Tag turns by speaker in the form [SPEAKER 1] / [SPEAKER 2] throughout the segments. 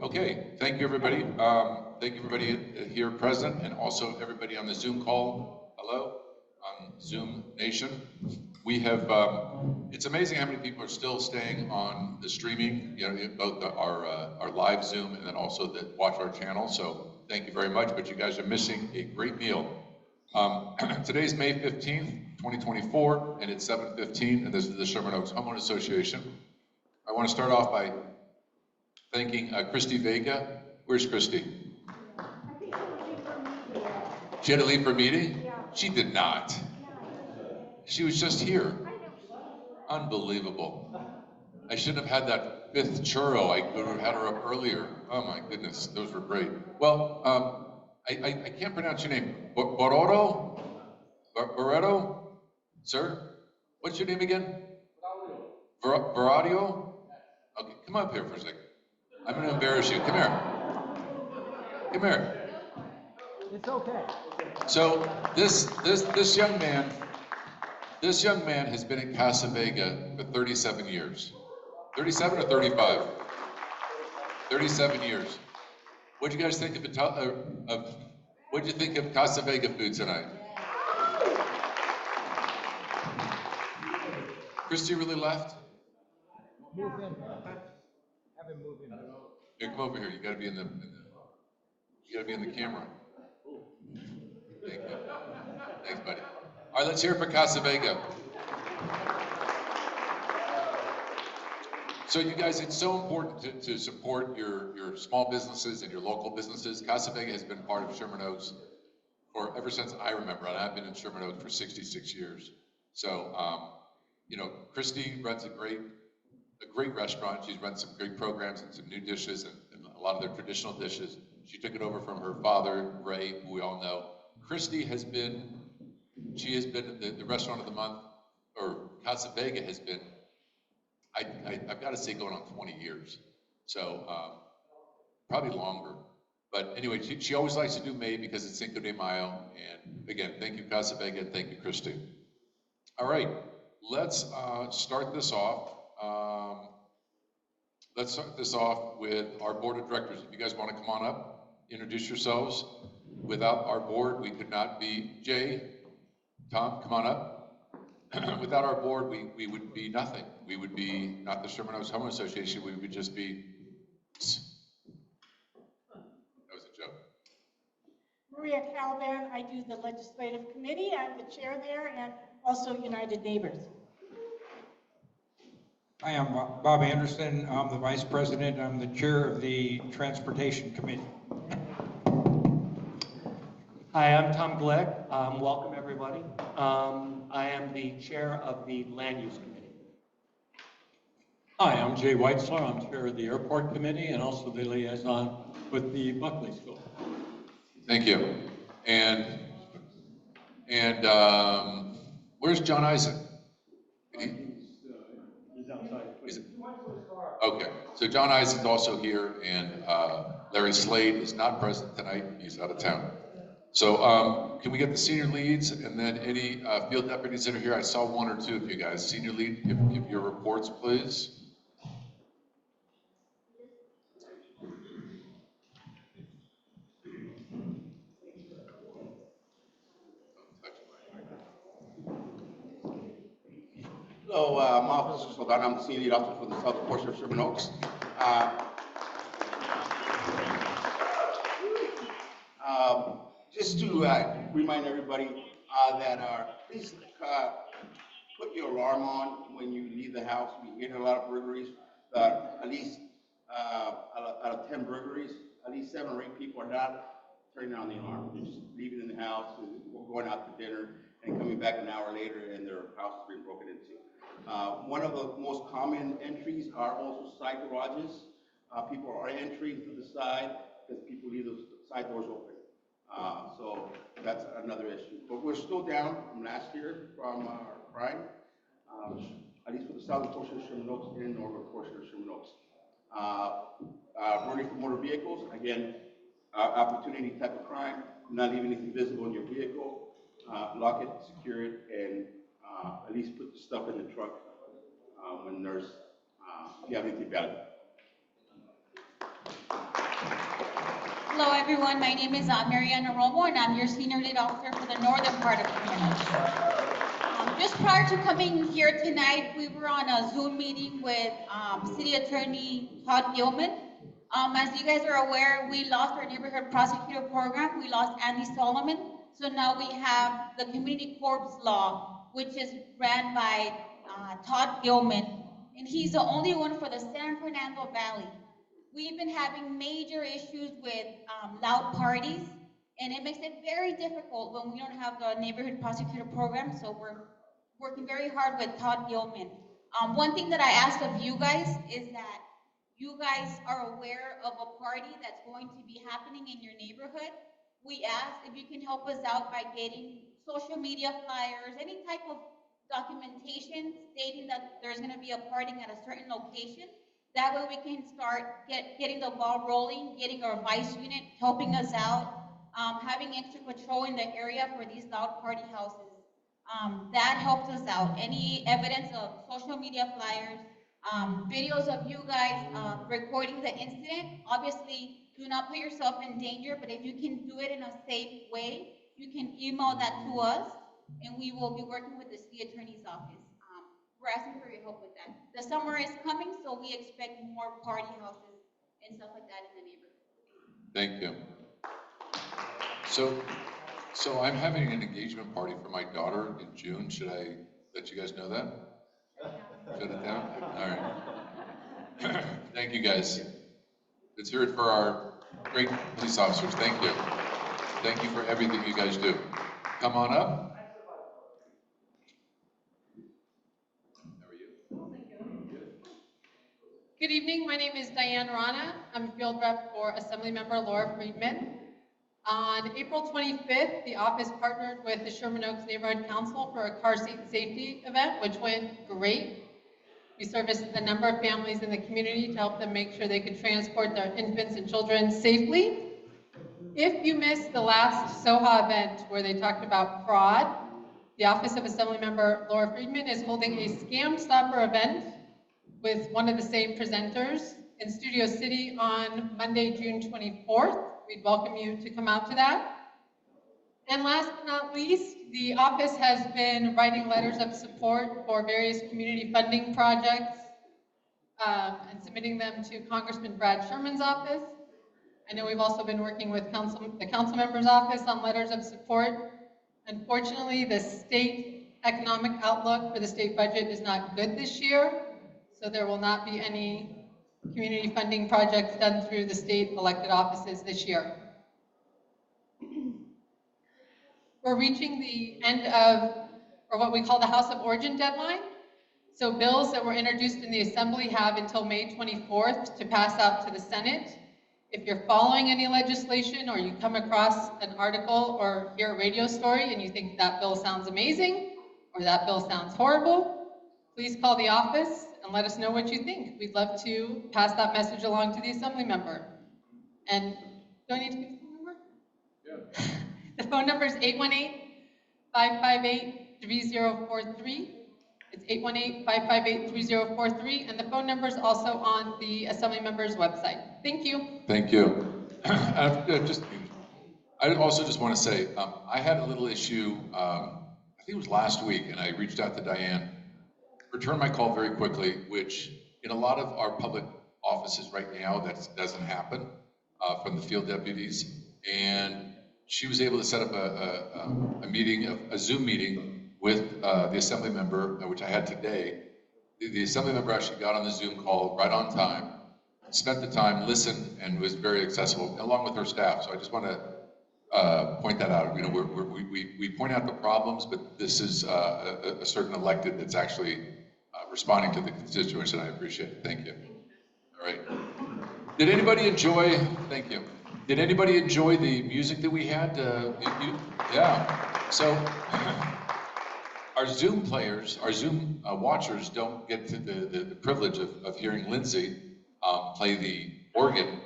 [SPEAKER 1] Okay, thank you everybody. Thank you everybody here present and also everybody on the Zoom call. Hello, on Zoom Nation. We have, it's amazing how many people are still staying on the streaming, you know, both our live Zoom and then also that watch our channel. So thank you very much, but you guys are missing a great meal. Today's May 15th, 2024, and it's 7:15, and this is the Sherman Oaks Homeowners Association. I want to start off by thanking Christy Vega. Where's Christy? She had to leave for a meeting? Yeah. She did not. She was just here. Unbelievable. I shouldn't have had that fifth churro. I could have had her up earlier. Oh my goodness, those were great. Well, I can't pronounce your name. Barreto? Barreto? Sir? What's your name again? Barreto? Okay, come up here for a second. I'm going to embarrass you. Come here. Come here.
[SPEAKER 2] It's okay.
[SPEAKER 1] So this young man has been in Casa Vega for 37 years. 37 or 35? 37 years. What'd you guys think of what'd you think of Casa Vega food tonight? Christy really left?
[SPEAKER 2] Move in. Have him move in.
[SPEAKER 1] Here, come over here. You got to be in the camera. Thank you. Thanks, buddy. All right, let's hear it for Casa Vega. So you guys, it's so important to support your small businesses and your local businesses. Casa Vega has been part of Sherman Oaks ever since I remember, and I've been in Sherman Oaks for 66 years. So, you know, Christy runs a great restaurant. She's run some great programs and some new dishes and a lot of their traditional dishes. She took it over from her father, Ray, who we all know. Christy has been the restaurant of the month, or Casa Vega has been, I've got to say, going on 20 years. So probably longer. But anyway, she always likes to do May because it's Cinco de Mayo. And again, thank you, Casa Vega, and thank you, Christy. All right, let's start this off. Let's start this off with our board of directors. If you guys want to come on up, introduce yourselves. Without our board, we could not be. Jay, Tom, come on up. Without our board, we would be nothing. We would be not the Sherman Oaks Homeowners Association. We would just be. That was a joke.
[SPEAKER 3] Maria Calvan, I do the legislative committee. I'm the chair there, and also United Neighbors.
[SPEAKER 4] Hi, I'm Bob Anderson. I'm the vice president. I'm the chair of the transportation committee.
[SPEAKER 5] Hi, I'm Tom Gleck. Welcome, everybody. I am the chair of the land use committee.
[SPEAKER 6] Hi, I'm Jay Weitzler. I'm chair of the airport committee and also the liaison with the Buckley School.
[SPEAKER 1] Thank you. And where's John Isaac?
[SPEAKER 6] He's outside.
[SPEAKER 1] Okay, so John Isaac's also here, and Larry Slade is not present tonight. He's out of town. So can we get the senior leads and then any field deputies that are here? I saw one or two of you guys. Senior lead, give your reports, please.
[SPEAKER 7] Hello, I'm Officer Soldano. I'm the senior lead officer for the southern portion of Sherman Oaks. Just to remind everybody that please put your alarm on when you leave the house. We get a lot of burglaries. At least out of 10 burglaries, at least 7 or 8 people are not turning on the alarm. They're just leaving in the house and going out to dinner and coming back an hour later and their house has been broken into. One of the most common entries are also side garages. People are entering through the side because people leave those side doors open. So that's another issue. But we're still down from last year from our crime, at least for the southern portion of Sherman Oaks and the northern portion of Sherman Oaks. Burning for motor vehicles, again, opportunity type of crime, not leaving anything visible in your vehicle, lock it, secure it, and at least put the stuff in the truck when there's, if you have anything valuable.
[SPEAKER 8] Hello, everyone. My name is Mariana Romo, and I'm your senior lead officer for the northern part of Homeowners. Just prior to coming here tonight, we were on a Zoom meeting with City Attorney Todd Gilman. As you guys are aware, we lost our neighborhood prosecutor program. We lost Andy Solomon. So now we have the Community Corps law, which is ran by Todd Gilman, and he's the only one for the San Fernando Valley. We've been having major issues with loud parties, and it makes it very difficult when we don't have the neighborhood prosecutor program, so we're working very hard with Todd Gilman. One thing that I asked of you guys is that you guys are aware of a party that's going to be happening in your neighborhood. We asked if you can help us out by getting social media flyers, any type of documentation stating that there's gonna be a party at a certain location. That way we can start getting the ball rolling, getting our vice unit helping us out, having extra patrol in the area for these loud party houses. That helps us out. Any evidence of social media flyers, videos of you guys recording the incident, obviously do not put yourself in danger, but if you can do it in a safe way, you can email that to us, and we will be working with the city attorney's office. We're asking for your help with that. The summer is coming, so we expect more party houses and stuff like that in the neighborhood.
[SPEAKER 1] Thank you. So I'm having an engagement party for my daughter in June. Should I let you guys know that? Shut it down? All right. Thank you, guys. Let's hear it for our great police officers. Thank you. Thank you for everything you guys do. Come on up.
[SPEAKER 9] Good evening, my name is Diane Rana. I'm a field rep for Assemblymember Laura Friedman. On April 25th, the office partnered with the Sherman Oaks Neighborhood Council for a car seat safety event, which went great. We serviced a number of families in the community to help them make sure they could transport their infants and children safely. If you missed the last SOHA event where they talked about fraud, the Office of Assemblymember Laura Friedman is holding a Scam Stopper event with one of the same presenters in Studio City on Monday, June 24th. We'd welcome you to come out to that. And last but not least, the office has been writing letters of support for various community funding projects and submitting them to Congressman Brad Sherman's office. I know we've also been working with the council member's office on letters of support. Unfortunately, the state economic outlook for the state budget is not good this year. So there will not be any community funding projects done through the state elected offices this year. We're reaching the end of, or what we call the House of Origin deadline. So bills that were introduced in the Assembly have until May 24th to pass out to the Senate. If you're following any legislation or you come across an article or hear a radio story and you think that bill sounds amazing or that bill sounds horrible, please call the office and let us know what you think. We'd love to pass that message along to the Assembly member. And do I need to give the phone number? Yeah. The phone number is 818-558-3043. It's 818-558-3043, and the phone number is also on the Assembly member's website. Thank you.
[SPEAKER 1] Thank you. I also just want to say, I had a little issue, I think it was last week, and I reached out to Diane, returned my call very quickly, which in a lot of our public offices right now, that doesn't happen from the field deputies. And she was able to set up a meeting, a Zoom meeting with the Assembly member, which I had today. The Assembly member actually got on the Zoom call right on time, spent the time, listened, and was very accessible, along with her staff. So I just want to point that out. You know, we point out the problems, but this is a certain elected that's actually responding to the constituents, and I appreciate it. Thank you. All right. Did anybody enjoy? Thank you. Did anybody enjoy the music that we had? Yeah. So our Zoom players, our Zoom watchers don't get to the privilege of hearing Lindsay play the organ,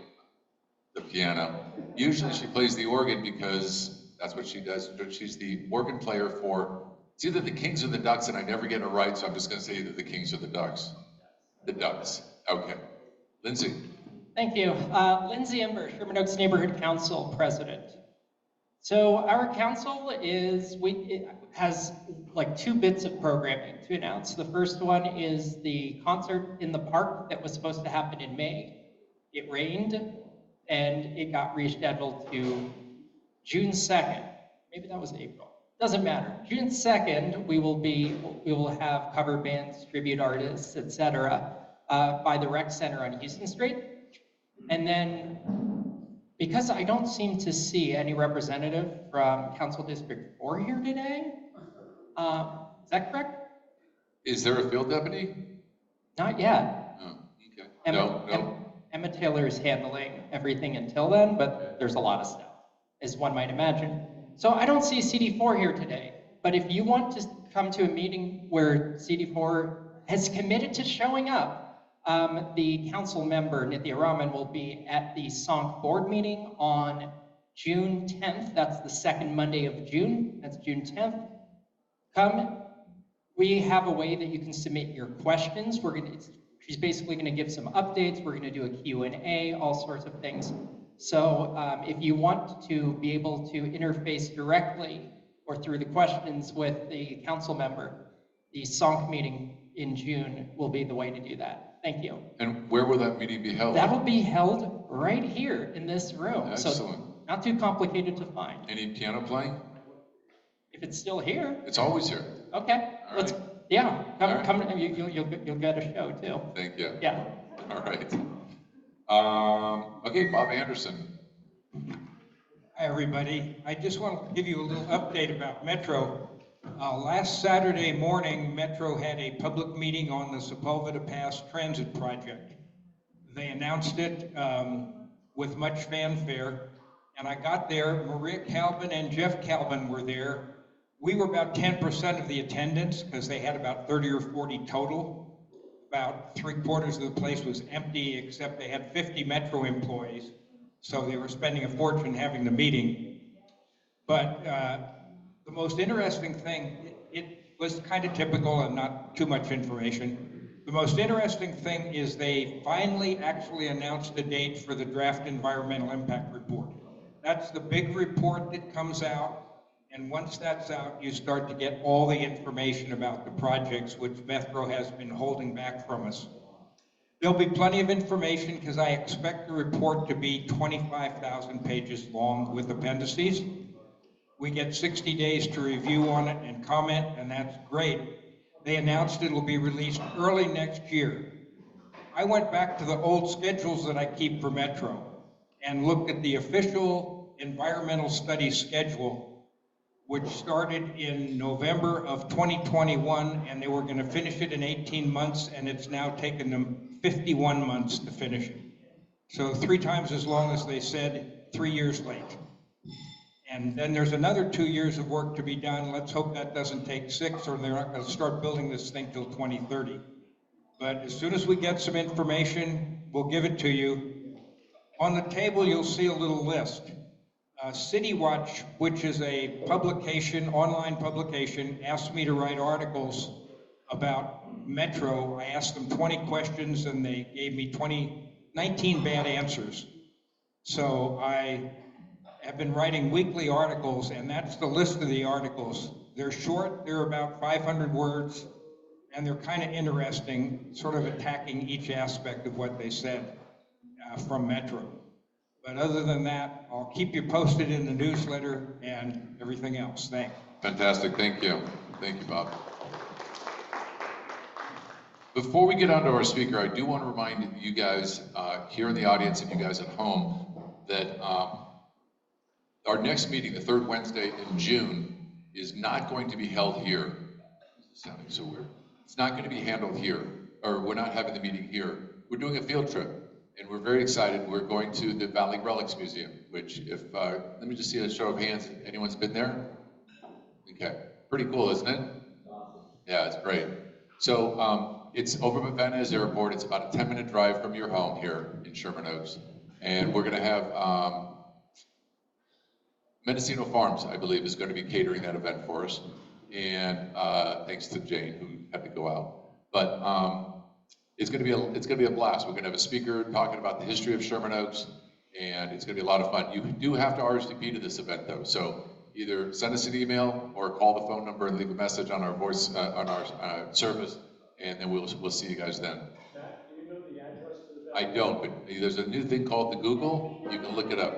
[SPEAKER 1] the piano. Usually she plays the organ because that's what she does. She's the organ player for, it's either the Kings or the Ducks, and I never get it right, so I'm just going to say either the Kings or the Ducks. The Ducks. Okay. Lindsay.
[SPEAKER 10] Thank you. Lindsay Ember, Sherman Oaks Neighborhood Council President. So our council it has like 2 bits of programming to announce. The first one is the concert in the park that was supposed to happen in May. It rained and it got rescheduled to June 2nd. Maybe that was April. Doesn't matter. June 2nd, we will have cover bands, tribute artists, etc. By the rec center on Houston Street. And then, because I don't seem to see any representative from Council District 4 here today, is that correct?
[SPEAKER 1] Is there a field deputy?
[SPEAKER 10] Not yet.
[SPEAKER 1] Oh, okay.
[SPEAKER 10] Emma, Emma Taylor is handling everything until then, but there's a lot of stuff, as one might imagine. So I don't see CD4 here today, but if you want to come to a meeting where CD4 has committed to showing up, the council member, Nithya Raman, will be at the SONC board meeting on June 10th. That's the second Monday of June. That's June 10th. Come. We have a way that you can submit your questions. She's basically going to give some updates. We're going to do a Q&A, all sorts of things. So if you want to be able to interface directly or through the questions with the council member, the SONC meeting in June will be the way to do that. Thank you.
[SPEAKER 1] And where will that meeting be held?
[SPEAKER 10] That'll be held right here in this room.
[SPEAKER 1] Excellent.
[SPEAKER 10] So not too complicated to find.
[SPEAKER 1] Any piano playing?
[SPEAKER 10] If it's still here.
[SPEAKER 1] It's always here.
[SPEAKER 10] Okay.
[SPEAKER 1] All right.
[SPEAKER 10] Yeah. Come.
[SPEAKER 1] All right.
[SPEAKER 10] Come. You'll get a show too.
[SPEAKER 1] Thank you.
[SPEAKER 10] Yeah.
[SPEAKER 1] All right. Okay, Bob Anderson.
[SPEAKER 4] Hi, everybody. I just want to give you a little update about Metro. Last Saturday morning, Metro had a public meeting on the Sepulveda Pass Transit Project. They announced it with much fanfare, and I got there. Maria Calvin and Jeff Calvin were there. We were about 10% of the attendance because they had about 30 or 40 total. About 3/4 of the place was empty, except they had 50 Metro employees, so they were spending a fortune having the meeting. But the most interesting thing, it was kind of typical and not too much information. The most interesting thing is they finally actually announced the date for the draft environmental impact report. That's the big report that comes out, and once that's out, you start to get all the information about the projects which Metro has been holding back from us. There'll be plenty of information because I expect the report to be 25,000 pages long with appendices. We get 60 days to review on it and comment, and that's great. They announced it'll be released early next year. I went back to the old schedules that I keep for Metro and looked at the official environmental study schedule, which started in November of 2021, and they were going to finish it in 18 months, and it's now taken them 51 months to finish it. So 3 times as long as they said, 3 years late. And then there's another 2 years of work to be done. Let's hope that doesn't take 6, or they're not going to start building this thing till 2030. But as soon as we get some information, we'll give it to you. On the table, you'll see a little list. City Watch, which is a publication, online publication, asked me to write articles about Metro. I asked them 20 questions, and they gave me 19 bad answers. So I have been writing weekly articles, and that's the list of the articles. They're short, they're about 500 words, and they're kind of interesting, sort of attacking each aspect of what they said from Metro. But other than that, I'll keep you posted in the newsletter and everything else. Thanks.
[SPEAKER 1] Fantastic, thank you. Thank you, Bob. Before we get on to our speaker, I do want to remind you guys here in the audience and you guys at home that our next meeting, the 3rd Wednesday in June, is not going to be held here. This is sounding so weird. It's not going to be handled here, or we're not having the meeting here. We're doing a field trip, and we're very excited. We're going to the Valley Relics Museum, which let me just see a show of hands. Anyone's been there? Okay, pretty cool, isn't it? Yeah, it's great. So it's over by Van Nuys Airport. It's about a 10-minute drive from your home here in Sherman Oaks. And we're gonna have Mendocino Farms, I believe, is going to be catering that event for us, and thanks to Jane, who had to go out. But It's going to be a blast. We're going to have a speaker talking about the history of Sherman Oaks, and it's going to be a lot of fun. You do have to RSVP to this event, though. So either send us an email or call the phone number and leave a message on our voice on our service, and then we'll see you guys then.
[SPEAKER 11] Do you know the address to the
[SPEAKER 1] I don't, but there's a new thing called the Google. You can look it up.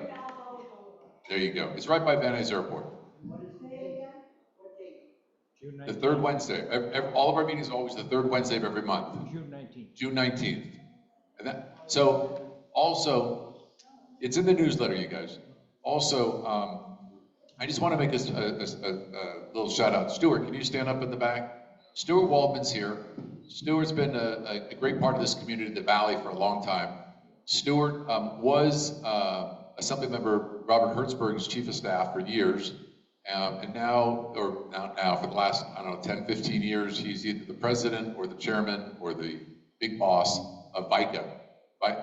[SPEAKER 1] There you go. It's right by Van Nuys Airport.
[SPEAKER 2] June
[SPEAKER 1] The
[SPEAKER 2] 19th.
[SPEAKER 1] third Wednesday. All of our meetings are always the third Wednesday of every month.
[SPEAKER 2] June 19th.
[SPEAKER 1] June 19th. And so also, it's in the newsletter, you guys. Also, I just want to make a little shout out. Stuart, can you stand up in the back? Stuart Waldman's here. Stuart's been a great part of this community, the Valley, for a long time. Stuart was Assembly Member Robert Hertzberg's chief of staff for years. And now for the last, 10, 15 years, he's either the president or the chairman or the big boss of VICA,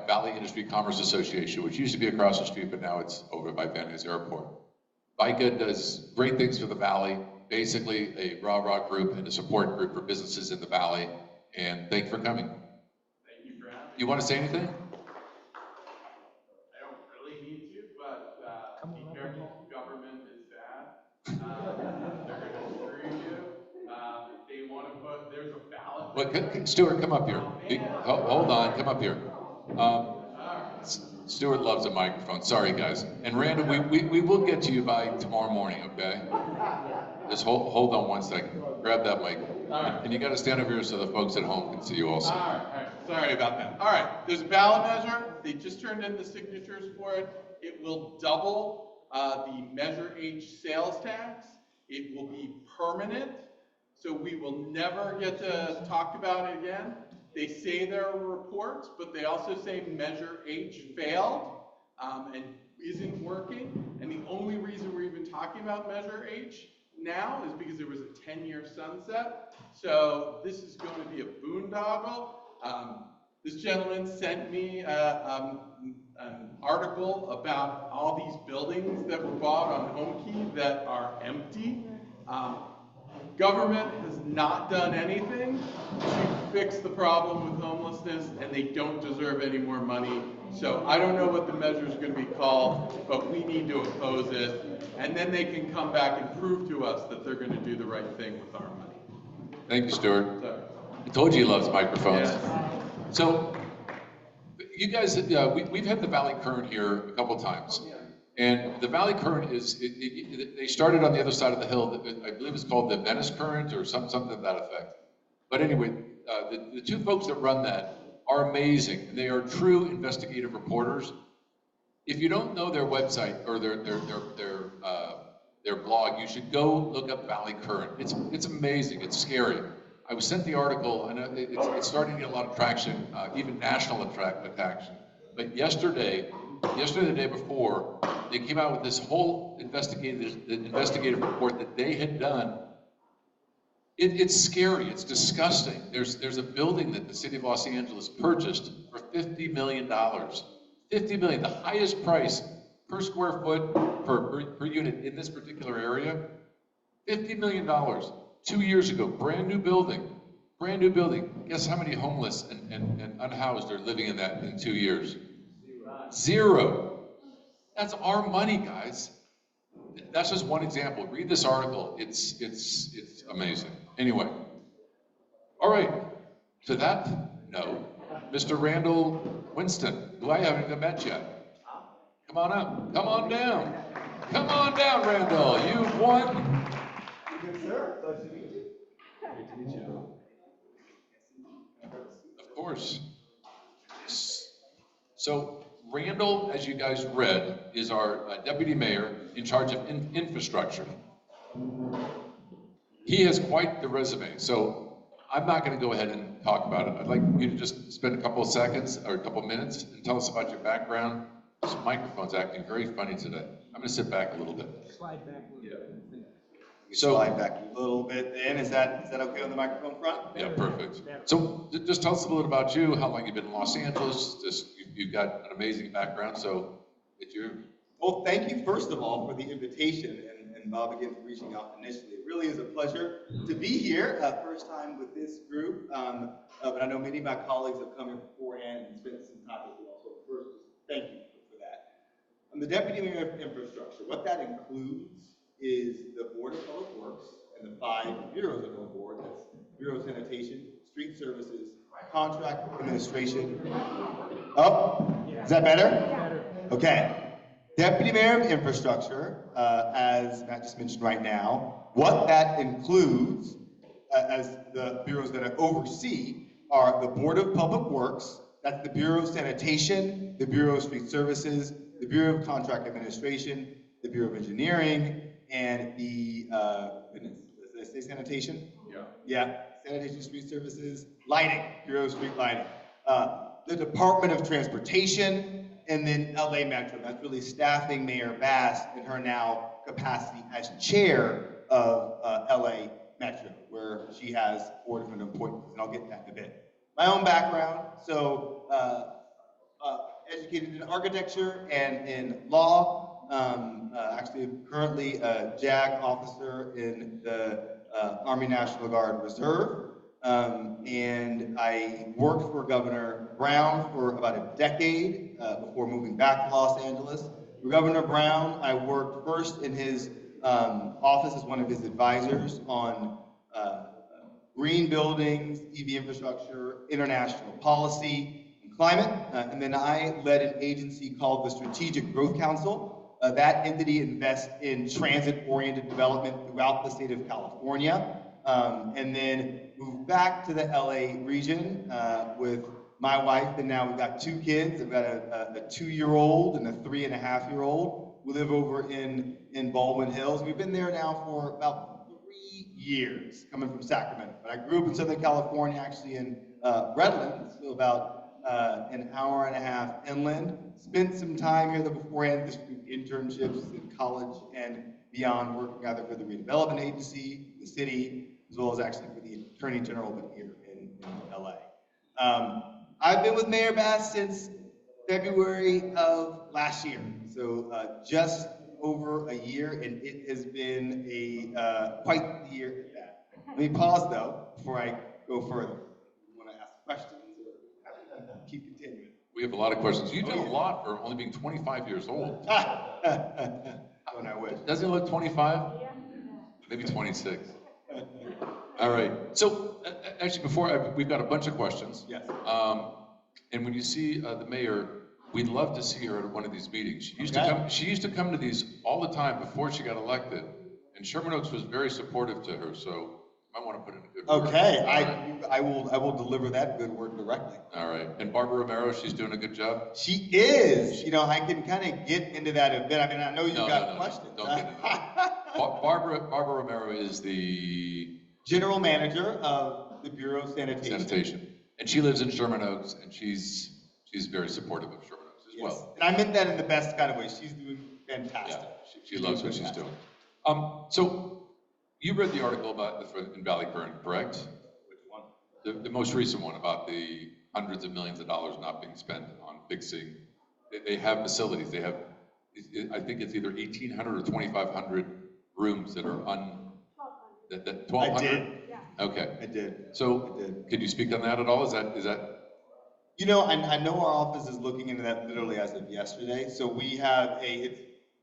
[SPEAKER 1] Valley Industry Commerce Association, which used to be across the street, but now it's over by Van Nuys Airport. VICA does great things for the Valley, basically a rah-rah group and a support group for businesses in the Valley. And thank you for coming.
[SPEAKER 11] Thank you for having me.
[SPEAKER 1] You want to say anything?
[SPEAKER 11] I don't really need to, but be careful. Government is bad. They're going to screw you. They want to put, there's a ballot.
[SPEAKER 1] Stuart, come up here. Hold on, come up here. Stuart loves a microphone. Sorry, guys. And Randall, we will get to you by tomorrow morning, okay? Just hold on one second. Grab that mic. And you got to stand over here so the folks at home can see you also.
[SPEAKER 11] All right. Sorry about that. All right. There's a ballot measure. They just turned in the signatures for it. It will double the Measure H sales tax. It will be permanent, so we will never get to talk about it again. They say there are reports, but they also say Measure H failed and isn't working. And the only reason we're even talking about Measure H now is because there was a 10-year sunset. So this is going to be a boondoggle. This gentleman sent me an article about all these buildings that were bought on Homekey that are empty. Government has not done anything to fix the problem with homelessness, and they don't deserve any more money. So I don't know what the measure is going to be called, but we need to oppose it. And then they can come back and prove to us that they're going to do the right thing with our money.
[SPEAKER 1] Thank you, Stuart.
[SPEAKER 11] So,
[SPEAKER 1] I told you he loves microphones.
[SPEAKER 11] yes.
[SPEAKER 1] So, you guys, we've had the Valley Current here a couple times. And the Valley Current they started on the other side of the hill. I believe it's called the Venice Current or something to that effect. But anyway, the two folks that run that are amazing. They are true investigative reporters. If you don't know their website or their blog, you should go look up Valley Current. It's amazing. It's scary. I was sent the article, and it's starting to get a lot of traction, even national traction. But yesterday, the day before, they came out with this whole investigative report that they had done. It's scary. It's disgusting. There's a building that the city of Los Angeles purchased for $50 million. $50 million, the highest price per square foot per unit in this particular area. $50 million. 2 years ago, brand new building. Guess how many homeless and unhoused are living in that in 2 years? Zero. That's our money, guys. That's just one example. Read this article. It's amazing. Anyway, all right. To that note, Mr. Randall Winston, who I haven't even met yet. Come on up. Come on down. Come on down, Randall. You've won.
[SPEAKER 12] Good, sir. Nice to meet you. Great to meet you.
[SPEAKER 1] Of course. So Randall, as you guys read, is our deputy mayor in charge of infrastructure. He has quite the resume, so I'm not going to go ahead and talk about it. I'd like you to just spend a couple of seconds or a couple of minutes and tell us about your background. This microphone's acting very funny today. I'm going to sit back a little bit.
[SPEAKER 2] Slide back a little bit.
[SPEAKER 12] So slide back a little bit in. Is that okay on the microphone front?
[SPEAKER 1] Yeah, perfect. So just tell us a little about you, how long you've been in Los Angeles. You've got an amazing background, so it's you.
[SPEAKER 12] Well, thank you first of all for the invitation and and Bob again for reaching out initially. It really is a pleasure to be here, first time with this group, but I know many of my colleagues have come here beforehand and spent some time with you all. So first, thank you for that. I'm the Deputy Mayor of Infrastructure. What that includes is the Board of Public Works and the 5 bureaus on the board. That's Bureau of Sanitation, Street Services, Contract Administration. Oh, is that better? Okay. Deputy Mayor of Infrastructure, as Matt just mentioned right now, what that includes as the bureaus that I oversee are the Board of Public Works, that's the Bureau of Sanitation, the Bureau of Street Services, the Bureau of Contract Administration, the Bureau of Engineering, and the, did I say sanitation? Yeah, Sanitation, Street Services, Lighting, Bureau of Street Lighting. The Department of Transportation, and then LA Metro. That's really staffing Mayor Bass in her now capacity as chair of LA Metro, where she has 4 different appointments, and I'll get to that in a bit. My own background, so educated in architecture and in law. Actually, currently a JAG officer in the Army National Guard Reserve. And I worked for Governor Brown for about a decade before moving back to Los Angeles. For Governor Brown, I worked first in his office as one of his advisors on green buildings, EV infrastructure, international policy, and climate. And then I led an agency called the Strategic Growth Council. That entity invests in transit-oriented development throughout the state of California. And then moved back to the LA region with my wife, and now we've got 2 kids. I've got a 2-year-old and a 3.5-year-old. We live over in Baldwin Hills. We've been there now for about 3 years, coming from Sacramento. But I grew up in Southern California, actually in Redlands, so about an hour and a half inland. Spent some time here beforehand, just through internships in college and beyond, working either for the redevelopment agency, the city, as well as actually for the Attorney General here in LA. I've been with Mayor Bass since February of last year, so just over a year, and it has been a quite the year at that. Let me pause though before I go further. You want to ask questions or keep continuing?
[SPEAKER 1] We have a lot of questions. You did a lot for only being 25 years old.
[SPEAKER 12] When I wish.
[SPEAKER 1] Doesn't it look 25? Yeah. Maybe 26. All right. So actually, we've got a bunch of questions.
[SPEAKER 12] Yes.
[SPEAKER 1] And when you see the mayor, we'd love to see her at one of these meetings. She used to come to these all the time before she got elected, and Sherman Oaks was very supportive to her. So you might want to put in a good word.
[SPEAKER 12] Okay. I will deliver that good word directly.
[SPEAKER 1] All right. And Barbara Romero, she's doing a good job.
[SPEAKER 12] She is. You know, I can kind of get into that a bit. I mean, I know you've got questions.
[SPEAKER 1] Don't get into that. Barbara Romero is the
[SPEAKER 12] General Manager of the Bureau of Sanitation.
[SPEAKER 1] And she lives in Sherman Oaks, and she's very supportive of Sherman Oaks as well.
[SPEAKER 12] And I meant that in the best kind of way. She's doing fantastic.
[SPEAKER 1] Yeah, she loves what she's doing. So you read the article in Valley Current, correct?
[SPEAKER 12] Which one?
[SPEAKER 1] The most recent one about the hundreds of millions of dollars not being spent on fixing. They have facilities. They have, I think it's either 1,800 or 2,500 rooms that are 1,200?
[SPEAKER 12] I did.
[SPEAKER 3] Yeah.
[SPEAKER 1] Okay.
[SPEAKER 12] I did.
[SPEAKER 1] So, could you speak on that at all? Is that?
[SPEAKER 12] You know, I know our office is looking into that literally as of yesterday. So we have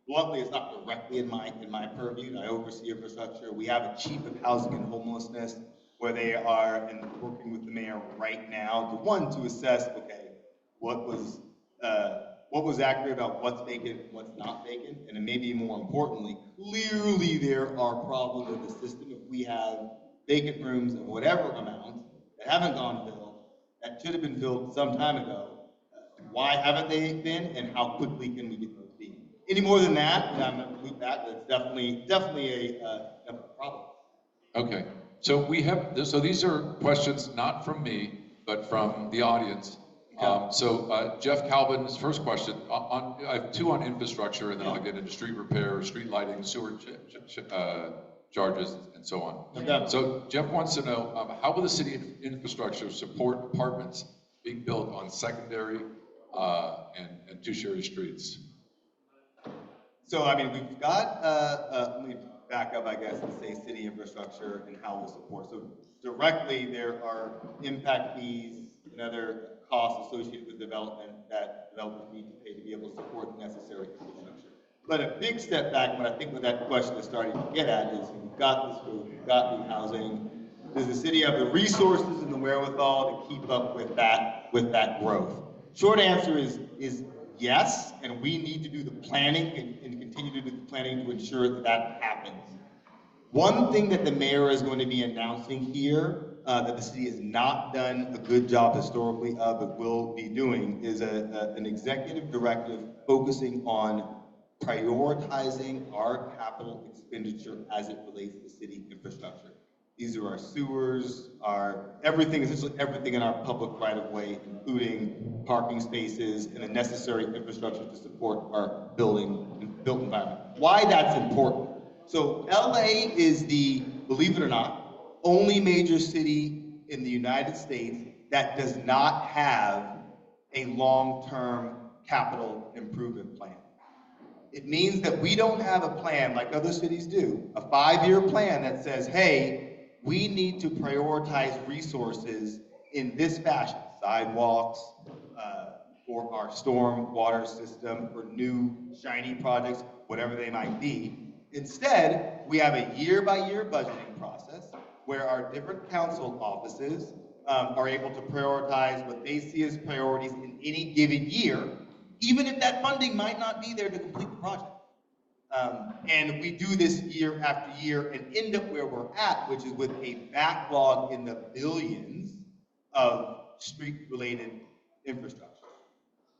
[SPEAKER 12] bluntly, it's not directly in my purview. I oversee infrastructure. We have a chief of housing and homelessness where they are working with the mayor right now to assess, okay, what was accurate about what's vacant, what's not vacant, and then maybe more importantly, clearly there are problems in the system if we have vacant rooms of whatever amount that haven't gone filled, that should have been filled some time ago. Why haven't they been, and how quickly can we get those being? Any more than that, and I'm going to loop that, but it's definitely a problem.
[SPEAKER 1] Okay, so these are questions not from me, but from the audience. So Jeff Calvin's first question, I have 2 on infrastructure, and then I'll get into street repair, street lighting, sewer charges, and so on.
[SPEAKER 12] Okay.
[SPEAKER 1] So Jeff wants to know, how will the city infrastructure support apartments being built on secondary and tertiary streets?
[SPEAKER 12] So, I mean, we've got, let me back up, I guess, and say city infrastructure and how we'll support. So directly, there are impact fees and other costs associated with development that developers need to pay to be able to support the necessary infrastructure. But a big step back, what I think what that question is starting to get at is, we've got this roof, we've got new housing. Does the city have the resources and the wherewithal to keep up with that growth? Short answer is yes, and we need to do the planning and continue to do the planning to ensure that that happens. One thing that the mayor is going to be announcing here that the city has not done a good job historically of, but will be doing, is an executive directive focusing on prioritizing our capital expenditure as it relates to city infrastructure. These are our sewers, essentially everything in our public right of way, including parking spaces and the necessary infrastructure to support our built environment. Why that's important. So LA is the, believe it or not, only major city in the United States that does not have a long-term capital improvement plan. It means that we don't have a plan like other cities do, a 5-year plan that says, hey, we need to prioritize resources in this fashion, sidewalks, for our storm water system, for new shiny projects, whatever they might be. Instead, we have a year-by-year budgeting process where our different council offices are able to prioritize what they see as priorities in any given year, even if that funding might not be there to complete the project. And we do this year after year and end up where we're at, which is with a backlog in the billions of street-related infrastructure.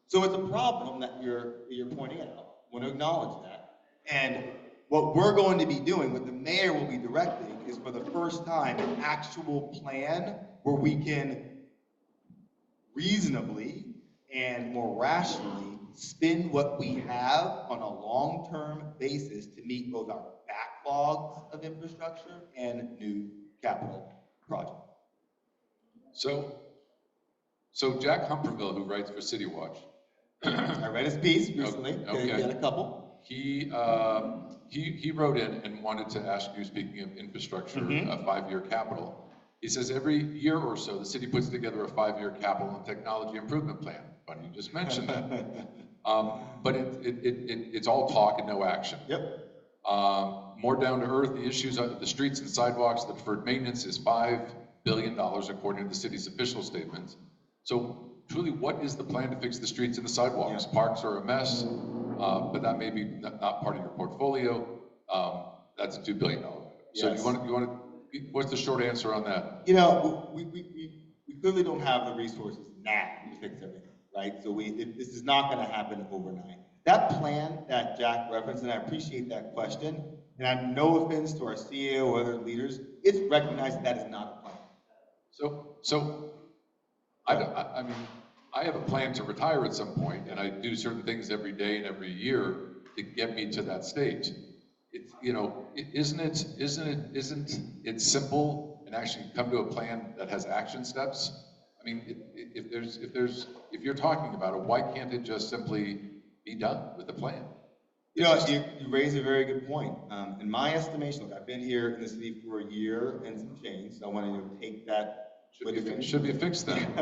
[SPEAKER 12] So it's a problem that you're pointing out. I want to acknowledge that. And what we're going to be doing, what the mayor will be directing, is for the first time an actual plan where we can reasonably and more rationally spend what we have on a long-term basis to meet both our backlogs of infrastructure and new capital projects.
[SPEAKER 1] So Jack Humperville, who writes for City Watch.
[SPEAKER 12] I read his piece recently.
[SPEAKER 1] Okay.
[SPEAKER 12] He had a couple.
[SPEAKER 1] He wrote in and wanted to ask you, speaking of infrastructure, a 5-year capital. He says every year or so, the city puts together a 5-year capital and technology improvement plan. Funny you just mentioned that. But it's all talk and no action.
[SPEAKER 12] Yep.
[SPEAKER 1] More down to earth, the issues of the streets and sidewalks, the deferred maintenance is $5 billion according to the city's official statements. So truly, what is the plan to fix the streets and the sidewalks? Yeah. Parks are a mess, but that may be not part of your portfolio. That's $2 billion. So yes. you want to, what's the short answer on that?
[SPEAKER 12] You know, we clearly don't have the resources now to fix everything, right? So this is not going to happen overnight. That plan that Jack referenced, and I appreciate that question, and I have no offense to our CEO or other leaders, it's recognized that is not a plan.
[SPEAKER 1] So I mean, I have a plan to retire at some point, and I do certain things every day and every year to get me to that stage. It's, you know, isn't it simple and actually come to a plan that has action steps? I mean, if you're talking about it, why can't it just simply be done with the plan?
[SPEAKER 12] You know, you raise a very good point. In my estimation, look, I've been here in the city for a year and some change, so I want to take that.
[SPEAKER 1] Should be fixed then.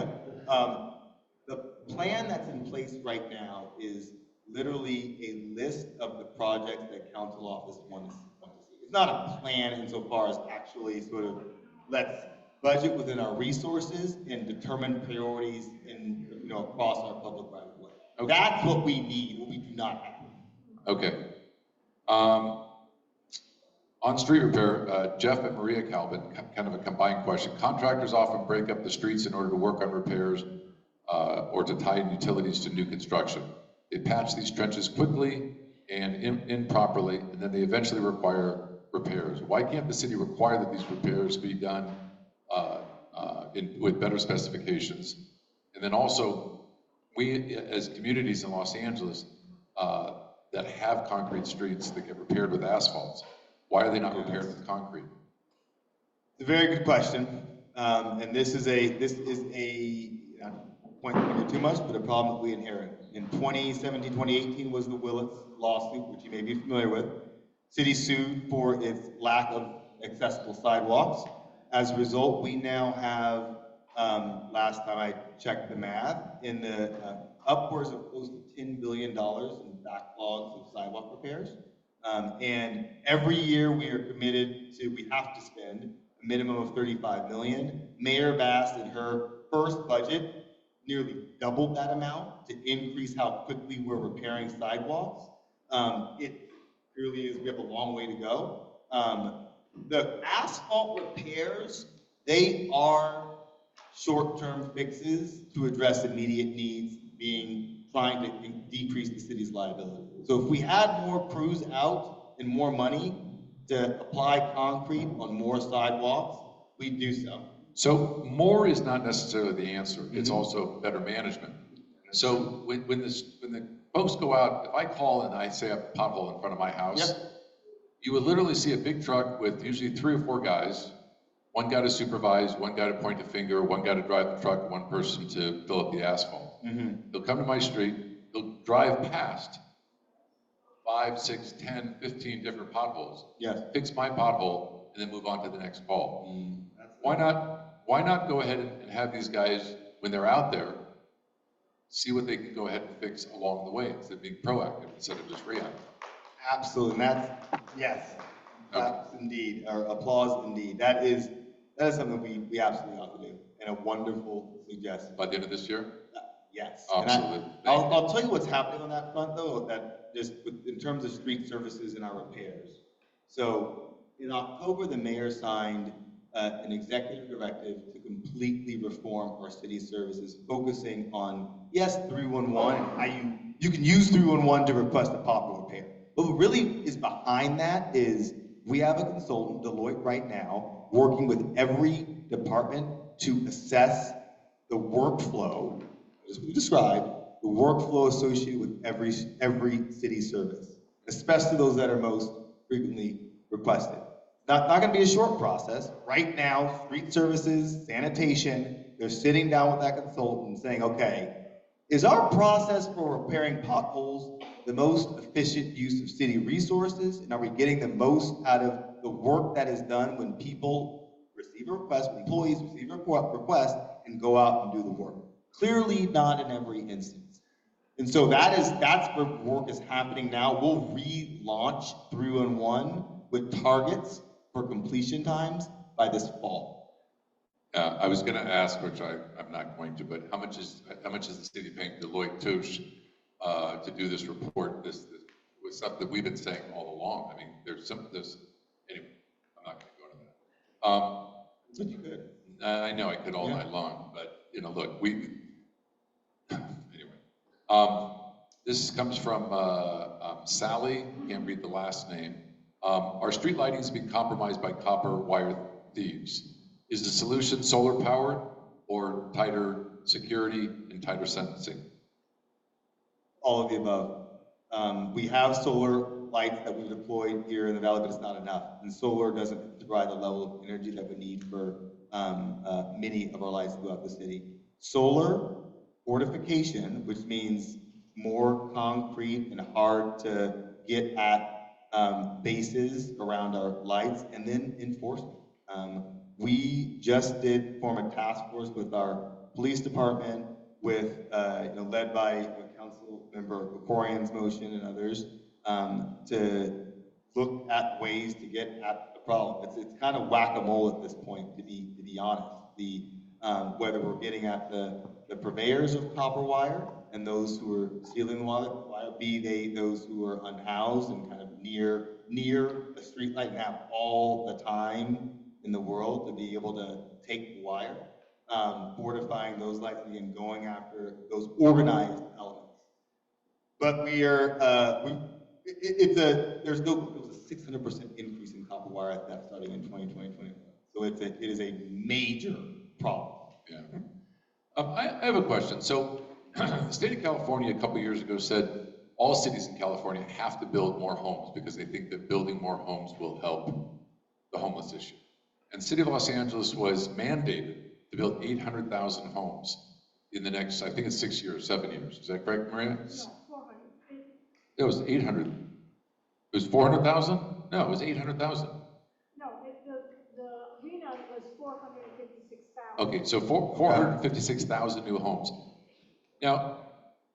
[SPEAKER 12] The plan that's in place right now is literally a list of the projects that council office wants to see. It's not a plan insofar as actually sort of let's budget within our resources and determine priorities in, you know, across our public right of way. Okay. That's what we need, what we do not have.
[SPEAKER 1] Okay. On street repair, Jeff and Maria Calvin, kind of a combined question. Contractors often break up the streets in order to work on repairs or to tie in utilities to new construction. They patch these trenches quickly and improperly, and then they eventually require repairs. Why can't the city require that these repairs be done with better specifications? And then also, we as communities in Los Angeles that have concrete streets that get repaired with asphalts, why are they not repaired with concrete?
[SPEAKER 12] It's a very good question, and this is a not to point to too much, but a problem that we inherit. In 2017, 2018 was the Willits lawsuit, which you may be familiar with. City sued for its lack of accessible sidewalks. As a result, we now have, last time I checked the math, in the upwards of close to $10 billion in backlogs of sidewalk repairs. And every year we are committed to, we have to spend a minimum of $35 million. Mayor Bass in her first budget nearly doubled that amount to increase how quickly we're repairing sidewalks. It clearly is, we have a long way to go. The asphalt repairs, they are short-term fixes to address immediate needs, trying to decrease the city's liability. So if we had more crews out and more money to apply concrete on more sidewalks, we'd do so.
[SPEAKER 1] So more is not necessarily the answer. It's also better management. So when the folks go out, if I call and I say I have a pothole in front of my house, you would literally see a big truck with usually 3 or 4 guys, one guy to supervise, one guy to point the finger, one guy to drive the truck, one person to fill up the asphalt. They'll come to my street, they'll drive past 5, 6, 10, 15 different potholes, fix my pothole, and then move on to the next call. Why not go ahead and have these guys, when they're out there, see what they can go ahead and fix along the way instead of being proactive, instead of just reactive?
[SPEAKER 12] Absolutely, and that's indeed, or applause indeed. That is something we absolutely ought to do, and a wonderful suggestion.
[SPEAKER 1] By the end of this year?
[SPEAKER 12] Yes.
[SPEAKER 1] Absolutely.
[SPEAKER 12] I'll tell you what's happening on that front though, that just in terms of street surfaces and our repairs. So in October, the mayor signed an executive directive to completely reform our city services, focusing on, yes, 311, and how you can use 311 to request a pothole repair. But what really is behind that is we have a consultant, Deloitte right now, working with every department to assess the workflow, as we described, the workflow associated with every city service, especially those that are most frequently requested. Not going to be a short process. Right now, street services, sanitation, they're sitting down with that consultant and saying, okay, is our process for repairing potholes the most efficient use of city resources? And are we getting the most out of the work that is done when people receive a request, when employees receive a request and go out and do the work? Clearly not in every instance. And so that's where work is happening now. We'll relaunch 311 with targets for completion times by this fall.
[SPEAKER 1] I was going to ask, which I'm not going to, but how much is the city paying Deloitte Touche to do this report? This was stuff that we've been saying all along. I mean, anyway, I'm not going to go into that.
[SPEAKER 12] But you could.
[SPEAKER 1] I know I could all night long, but look, this comes from Sally. Can't read the last name. Our street lighting has been compromised by copper wire thieves. Is the solution solar powered or tighter security and tighter sentencing?
[SPEAKER 12] All of the above. We have solar lights that we've deployed here in the valley, but it's not enough. And solar doesn't provide the level of energy that we need for many of our lights throughout the city. Solar fortification, which means more concrete and hard to get at bases around our lights, and then enforcement. We just did form a task force with our police department, with led by Council Member Krikorian's motion and others, to look at ways to get at the problem. It's kind of whack-a-mole at this point, to be honest. Whether we're getting at the purveyors of copper wire and those who are stealing the wire, be they those who are unhoused and kind of near a street light and have all the time in the world to be able to take the wire, fortifying those lights and going after those organized elements. But we are, there was a 600% increase in copper wire at that starting in 2020. So it is a major problem.
[SPEAKER 1] Yeah. I have a question. So the state of California a couple years ago said all cities in California have to build more homes because they think that building more homes will help the homeless issue. And the city of Los Angeles was mandated to build 800,000 homes. in the next, I think it's 6 years, 7 years. Is that correct, Maria?
[SPEAKER 3] No, 400.
[SPEAKER 1] It was 800. It was 400,000? No, it was 800,000.
[SPEAKER 3] No, the arena was 456,000.
[SPEAKER 1] Okay, so 456,000 new homes. Now,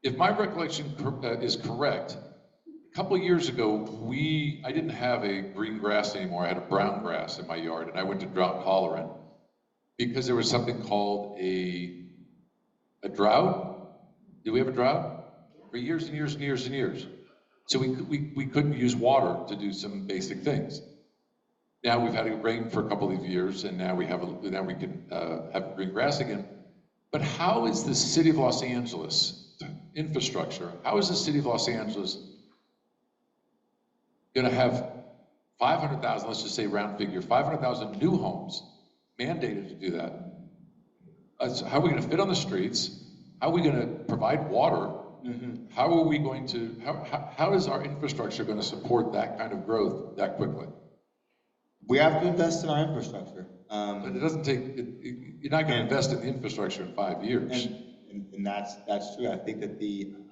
[SPEAKER 1] if my recollection is correct, a couple of years ago, I didn't have a green grass anymore. I had a brown grass in my yard, and I went to drought tolerant because there was something called a drought. Did we have a drought? For years and years and years and years. So we couldn't use water to do some basic things. Now we've had it rain for a couple of years, and now we can have green grass again. But how is the city of Los Angeles infrastructure? How is the city of Los Angeles going to have 500,000? Let's just say round figure, 500,000 new homes mandated to do that? How are we going to fit on the streets? How are we going to provide water? Mm-hmm. How are we going to? How is our infrastructure going to support that kind of growth that quickly?
[SPEAKER 12] We have to invest in our infrastructure.
[SPEAKER 1] But it doesn't take, you're not going to invest in the infrastructure in 5 years.
[SPEAKER 12] And that's true. I think that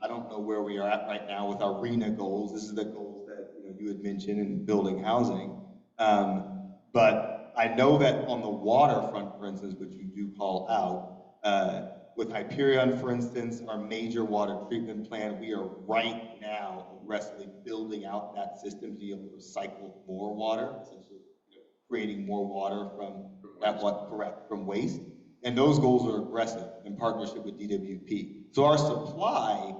[SPEAKER 12] I don't know where we are at right now with our RENA goals. This is the goals that you had mentioned in building housing. But I know that on the waterfront, for instance, which you do call out, with Hyperion, for instance, our major water treatment plant, we are right now aggressively building out that system to be able to recycle more water, essentially creating more water from waste. And those goals are aggressive in partnership with DWP. So our supply,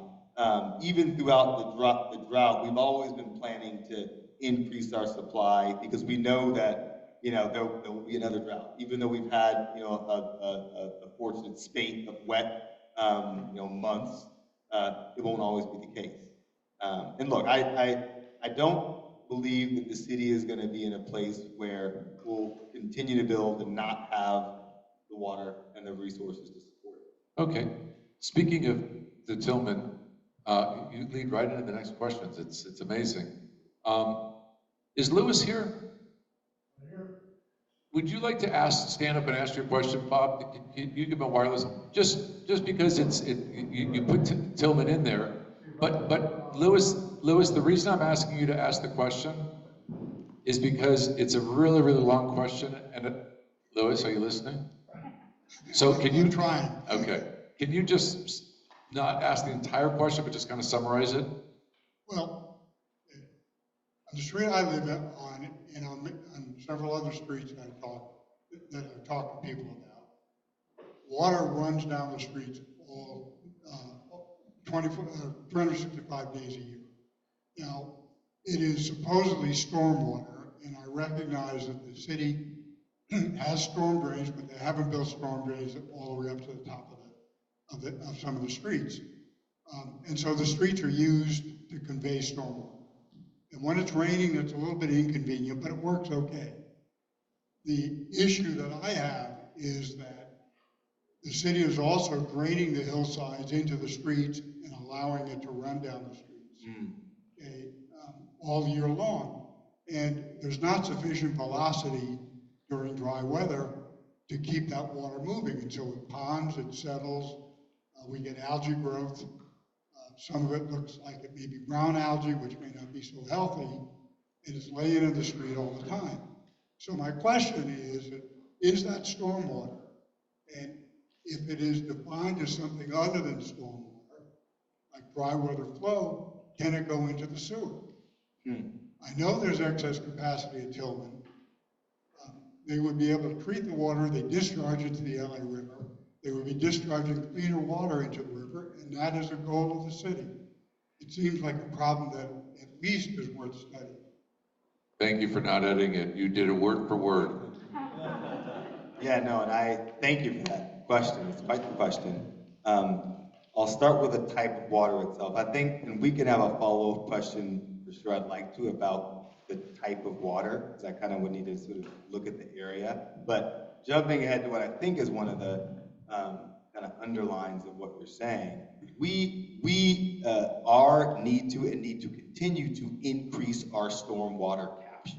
[SPEAKER 12] even throughout the drought, we've always been planning to increase our supply because we know that there will be another drought. Even though we've had a fortunate spate of wet months, it won't always be the case. And look, I don't believe that the city is going to be in a place where we'll continue to build and not have the water and the resources to support it.
[SPEAKER 1] Okay. Speaking of the Tillman, you lead right into the next questions. It's amazing. Is Lewis here? Would you like to stand up and ask your question, Bob? You give him a wireless, just because you put Tillman in there, but Lewis, the reason I'm asking you to ask the question is because it's a really, really long question, and Lewis, are you listening? So can you try? Okay. Can you just not ask the entire question, but just kind of summarize it?
[SPEAKER 13] Well, on the street I live on, and on several other streets that I've talked to people about, water runs down the streets all 365 days a year. Now, it is supposedly stormwater, and I recognize that the city has storm drains, but they haven't built storm drains all the way up to the top of some of the streets. And so the streets are used to convey stormwater. And when it's raining, it's a little bit inconvenient, but it works okay. The issue that I have is that the city is also draining the hillsides into the streets and allowing it to run down the streets all year long. And there's not sufficient velocity during dry weather to keep that water moving. And so it ponds, it settles, we get algae growth. Some of it looks like it may be brown algae, which may not be so healthy, and it's laying in the street all the time. So my question is that stormwater? And if it is defined as something other than stormwater, like dry weather flow, can it go into the sewer? I know there's excess capacity at Tillman. They would be able to treat the water, they discharge it to the LA River. They would be discharging cleaner water into the river, and that is a goal of the city. It seems like a problem that at least is worth studying.
[SPEAKER 1] Thank you for not editing it. You did it word for word.
[SPEAKER 12] Yeah, no, and I thank you for that question. It's quite the question. I'll start with the type of water itself. I think, and we can have a follow-up question for sure I'd like to about the type of water, because I kind of would need to sort of look at the area. But jumping ahead to what I think is one of the kind of underlines of what you're saying, we need to continue to increase our stormwater capture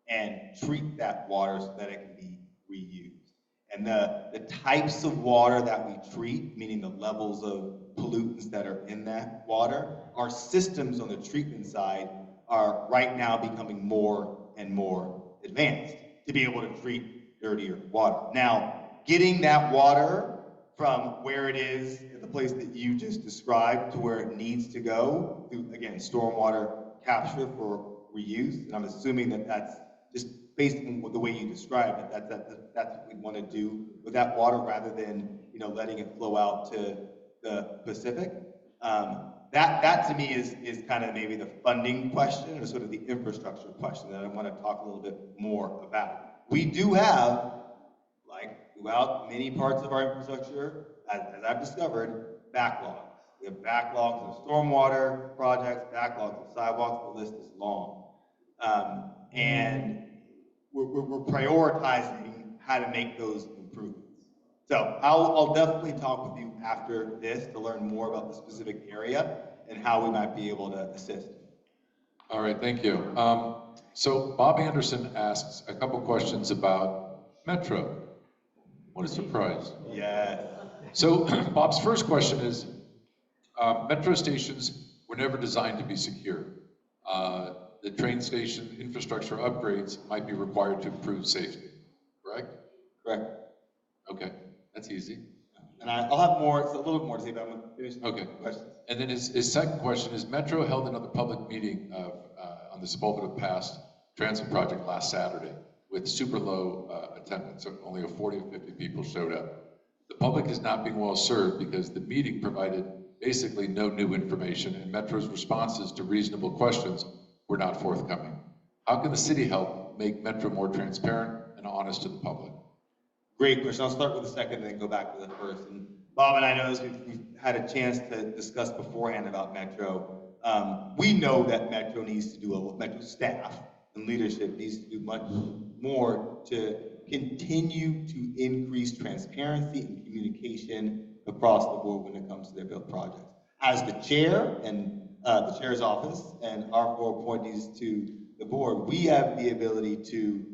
[SPEAKER 12] and treat that water so that it can be reused. And the types of water that we treat, meaning the levels of pollutants that are in that water, our systems on the treatment side are right now becoming more and more advanced to be able to treat dirtier water. Now, getting that water from where it is, the place that you just described, to where it needs to go, through, again, stormwater capture for reuse, and I'm assuming that that's just based on the way you described it, that's what we want to do with that water, rather than, you know, letting it flow out to the Pacific. That to me is kind of maybe the funding question, or sort of the infrastructure question that I want to talk a little bit more about. We do have, like throughout many parts of our infrastructure, as I've discovered, backlogs. We have backlogs of stormwater projects, backlogs of sidewalks, the list is long. And we're prioritizing how to make those improvements. So I'll definitely talk with you after this to learn more about the specific area and how we might be able to assist.
[SPEAKER 1] All right, thank you. So Bob Anderson asks a couple questions about Metro. What a surprise.
[SPEAKER 12] Yes.
[SPEAKER 1] So Bob's first question is, Metro stations were never designed to be secure. The train station infrastructure upgrades might be required to improve safety, correct?
[SPEAKER 12] Correct.
[SPEAKER 1] Okay, that's easy.
[SPEAKER 12] And I'll have more, a little bit more to say, but I'm going to finish the questions.
[SPEAKER 1] And then his second question is, Metro held another public meeting on the Sepulveda Pass Transit Project last Saturday with super low attendance, so only 40 or 50 people showed up. The public is not being well served because the meeting provided basically no new information, and Metro's responses to reasonable questions were not forthcoming. How can the city help make Metro more transparent and honest to the public?
[SPEAKER 12] Great question. I'll start with the second and then go back to the first. And Bob and I know this, we've had a chance to discuss beforehand about Metro. We know that Metro needs to do, Metro staff and leadership needs to do much more to continue to increase transparency and communication across the board when it comes to their built projects. As the chair and the chair's office and our four appointees to the board, we have the ability to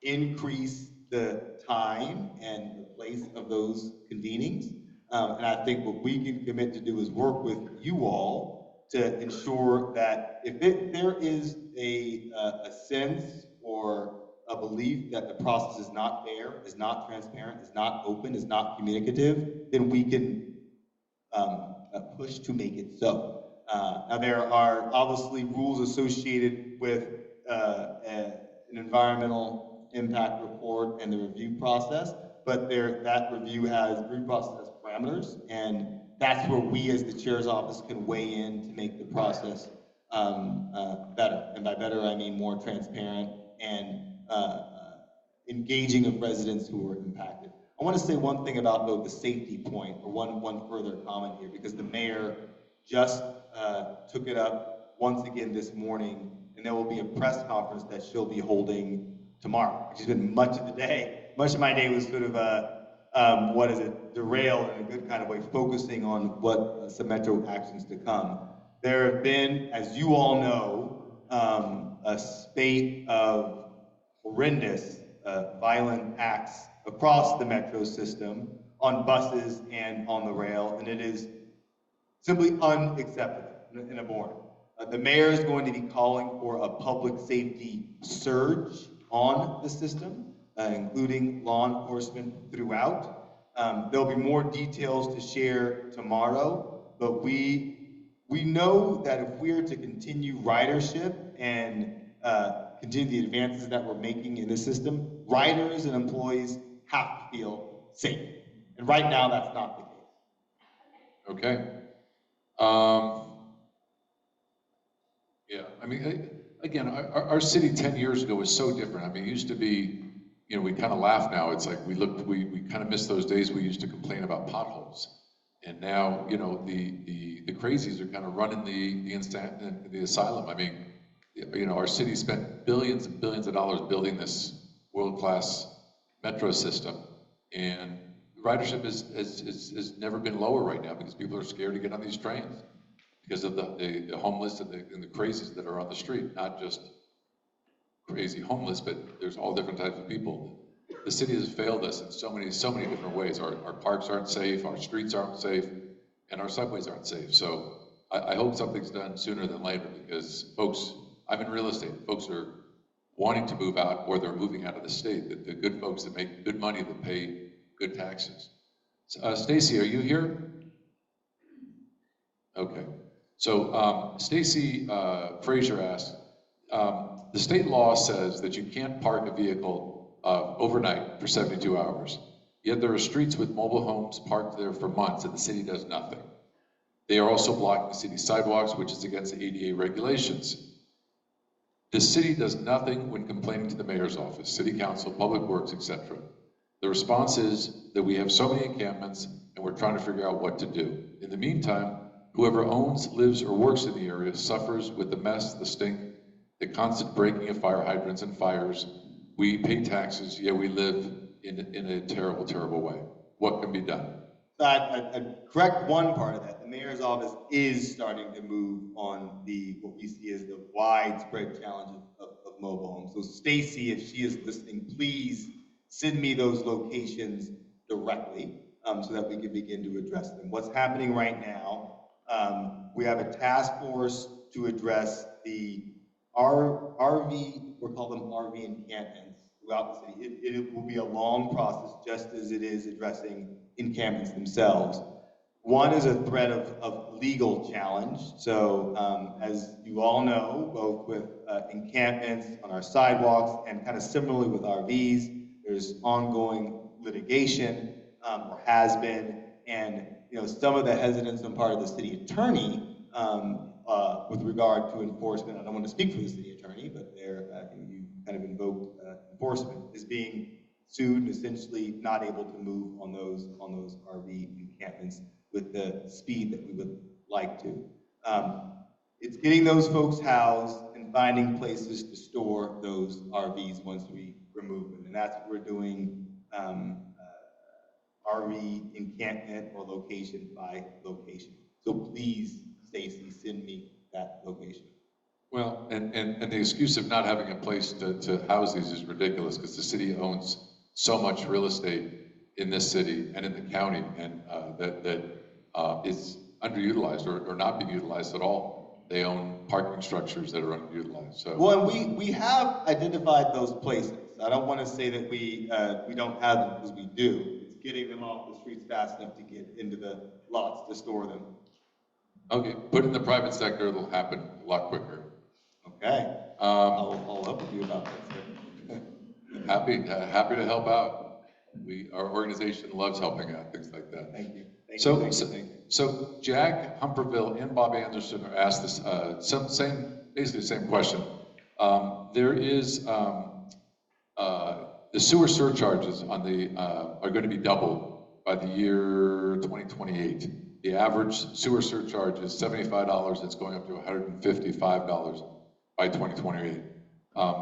[SPEAKER 12] increase the time and the place of those convenings. And I think what we can commit to do is work with you all to ensure that if there is a sense or a belief that the process is not fair, is not transparent, is not open, is not communicative, then we can push to make it so. Now there are obviously rules associated with an environmental impact report and the review process, but that review process has parameters, and that's where we as the chair's office can weigh in to make the process better. And by better, I mean more transparent and engaging of residents who are impacted. I want to say one thing about the safety point, or one further comment here, because the mayor just took it up once again this morning, and there will be a press conference that she'll be holding tomorrow. She's been much of my day was sort of derailed in a good kind of way, focusing on what some Metro actions to come. There have been, as you all know, a spate of horrendous violent acts across the Metro system on buses and on the rail, and it is simply unacceptable and abhorrent. The mayor is going to be calling for a public safety surge on the system, including law enforcement throughout. There'll be more details to share tomorrow, but we know that if we are to continue ridership and continue the advances that we're making in the system, riders and employees have to feel safe. And right now, that's not the case.
[SPEAKER 1] Okay. Yeah, I mean, again, our city 10 years ago was so different. I mean, it used to be, you know, we kind of laugh now. It's like we kind of miss those days we used to complain about potholes. And now, you know, the crazies are kind of running the asylum. I mean, you know, our city spent billions and billions of dollars building this world-class metro system, and ridership has never been lower right now because people are scared to get on these trains because of the homeless and the crazies that are on the street. Not just crazy homeless, but there's all different types of people the city has failed us in so many different ways. Our parks aren't safe, our streets aren't safe, and our subways aren't safe. So I hope something's done sooner than later, because folks, I'm in real estate, folks are wanting to move out, or they're moving out of the state, the good folks that make good money, that pay good taxes. Stacy, are you here? Okay. So Stacy Frazier asked, the state law says that you can't park a vehicle overnight for 72 hours. Yet there are streets with mobile homes parked there for months and the city does nothing. They are also blocking the city sidewalks, which is against the ADA regulations. The city does nothing when complaining to the mayor's office, city council, public works, etc. The response is that we have so many encampments and we're trying to figure out what to do. In the meantime, whoever owns, lives, or works in the area suffers with the mess, the stink, the constant breaking of fire hydrants and fires. We pay taxes, yet we live in a terrible, terrible way. What can be done?
[SPEAKER 12] I'd correct one part of that. The mayor's office is starting to move on what we see as the widespread challenge of mobile homes. So Stacy, if she is listening, please send me those locations directly so that we can begin to address them. What's happening right now, we have a task force to address the RV, we'll call them RV encampments throughout the city. It will be a long process, just as it is addressing encampments themselves. One is a threat of legal challenge. So as you all know, both with encampments on our sidewalks and kind of similarly with RVs, there's ongoing litigation, or has been, and some of the hesitance on part of the city attorney with regard to enforcement. I don't want to speak for the city attorney, but you kind of invoked enforcement, is being sued and essentially not able to move on those RV encampments with the speed that we would like to. It's getting those folks housed and finding places to store those RVs once we remove them, and that's what we're doing. RV encampment or location by location. So please, Stacy, send me that location.
[SPEAKER 1] Well, and the excuse of not having a place to house these is ridiculous, because the city owns so much real estate in this city and in the county, and that is underutilized or not being utilized at all. They own parking structures that are underutilized. So
[SPEAKER 12] well, we have identified those places. I don't want to say that we don't have them, because we do. It's getting them off the streets fast enough to get into the lots to store them.
[SPEAKER 1] Okay, put in the private sector, it'll happen a lot quicker.
[SPEAKER 12] Okay, I'll help you about that.
[SPEAKER 1] Happy to help out. Our organization loves helping out, things like that.
[SPEAKER 12] Thank you.
[SPEAKER 1] So Jack Humperville and Bob Anderson are asked this basically the same question. There is the sewer surcharges on are going to be doubled by the year 2028. The average sewer surcharge is $75. It's going up to $155 by 2028.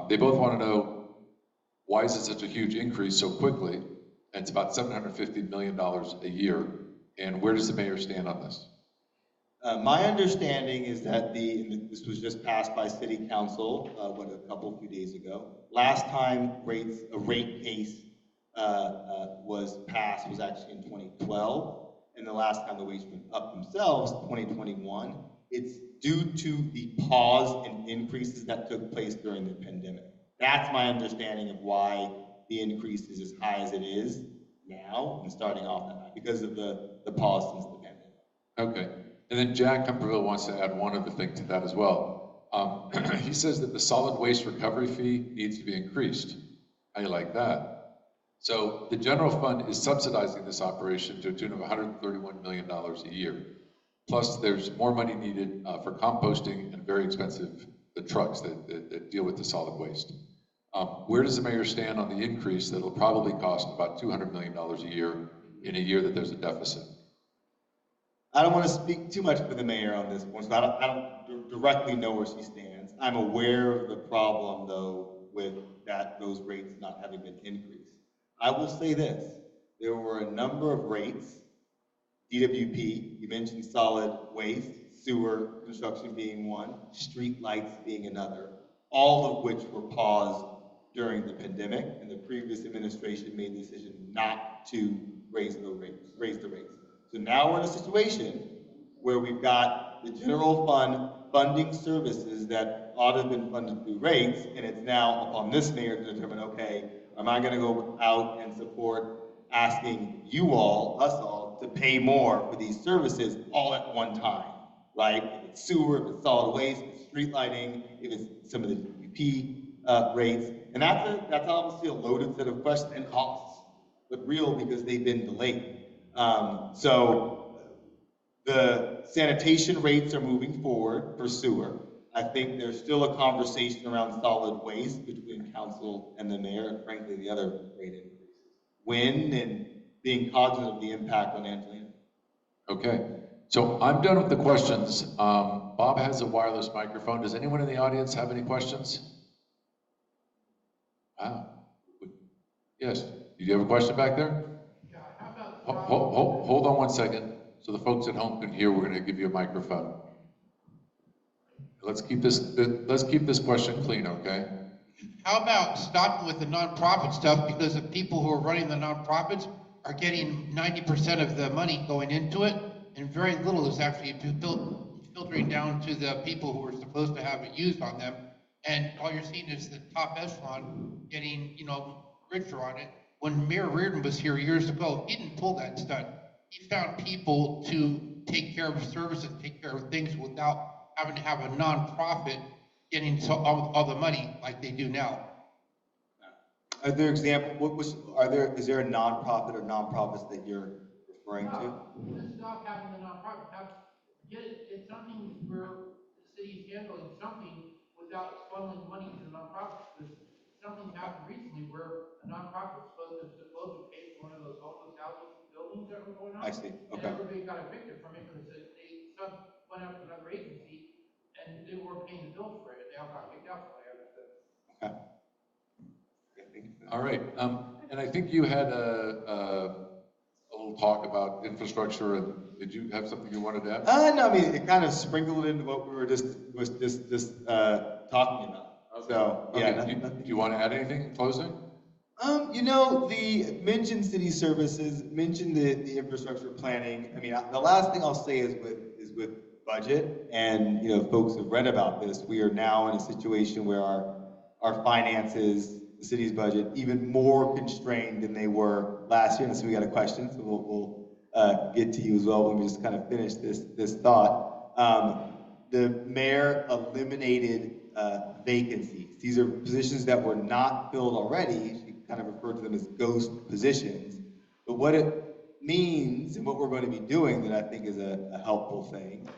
[SPEAKER 1] They both want to know, why is it such a huge increase so quickly? And it's about $750 million a year. And where does the mayor stand on this?
[SPEAKER 12] My understanding is that this was just passed by City Council, a few days ago. Last time a rate case was passed was actually in 2012. And the last time the rates went up themselves, 2021, it's due to the pause in increases that took place during the pandemic. That's my understanding of why the increase is as high as it is now and starting off that high, because of the pause since the pandemic.
[SPEAKER 1] Okay. And then Jack Humperville wants to add one other thing to that as well. He says that the solid waste recovery fee needs to be increased. How do you like that? So the general fund is subsidizing this operation to a tune of $131 million a year. Plus there's more money needed for composting and very expensive, the trucks that deal with the solid waste. Where does the mayor stand on the increase that will probably cost about $200 million a year in a year that there's a deficit?
[SPEAKER 12] I don't want to speak too much for the mayor on this one, so I don't directly know where she stands. I'm aware of the problem, though, with those rates not having been increased. I will say this, there were a number of rates, DWP, you mentioned solid waste, sewer construction being one, street lights being another, all of which were paused during the pandemic, and the previous administration made the decision not to raise the rates. So now we're in a situation where we've got the general fund funding services that ought to have been funded through rates, and it's now upon this mayor to determine, okay, am I gonna go out and support asking you all, us all, to pay more for these services all at one time, right? If it's sewer, if it's solid waste, if it's street lighting, if it's some of the DPP rates, and that's obviously a loaded set of questions and costs, but real because they've been delayed. So the sanitation rates are moving forward for sewer. I think there's still a conversation around solid waste between council and the mayor, and frankly, the other rate increases. When and being cognizant of the impact on Angelina.
[SPEAKER 1] Okay, so I'm done with the questions. Bob has a wireless microphone. Does anyone in the audience have any questions? Wow. Yes, do you have a question back there?
[SPEAKER 2] Yeah, how about?
[SPEAKER 1] Hold on one second, so the folks at home can hear. We're going to give you a microphone. Let's keep this question clean, okay?
[SPEAKER 2] How about stopping with the nonprofit stuff, because the people who are running the nonprofits are getting 90% of the money going into it, and very little is actually filtering down to the people who are supposed to have it used on them. And all you're seeing is the top echelon getting, richer on it. When Mayor Reardon was here years ago, he didn't pull that stunt. He found people to take care of services, take care of things without having to have a nonprofit getting all the money like they do now.
[SPEAKER 12] Are there examples? Is there a nonprofit or nonprofits that you're referring to?
[SPEAKER 2] Just stop having the nonprofit. It's something where the city's handling something without funneling money to the nonprofits. Because something happened recently where a nonprofit was supposed to pay for one of those homeless housing buildings that were going on.
[SPEAKER 12] I see. Okay.
[SPEAKER 2] And everybody got evicted from it because some went out to another agency and they weren't paying the bills for it. They all got kicked out from there.
[SPEAKER 12] Okay.
[SPEAKER 1] All right, and I think you had a little talk about infrastructure, and did you have something you wanted to add?
[SPEAKER 12] No, I mean, it kind of sprinkled into what we were just talking about. So, yeah.
[SPEAKER 1] Okay. Do you want to add anything in closing?
[SPEAKER 12] The mentioned city services, mentioned the infrastructure planning. I mean, the last thing I'll say is with budget, and folks have read about this. We are now in a situation where our finances, the city's budget, even more constrained than they were last year. And so we got a question, so we'll get to you as well when we just kind of finish this thought. The mayor eliminated vacancies. These are positions that were not filled already. She kind of referred to them as ghost positions. But what it means, and what we're going to be doing that I think is a helpful thing,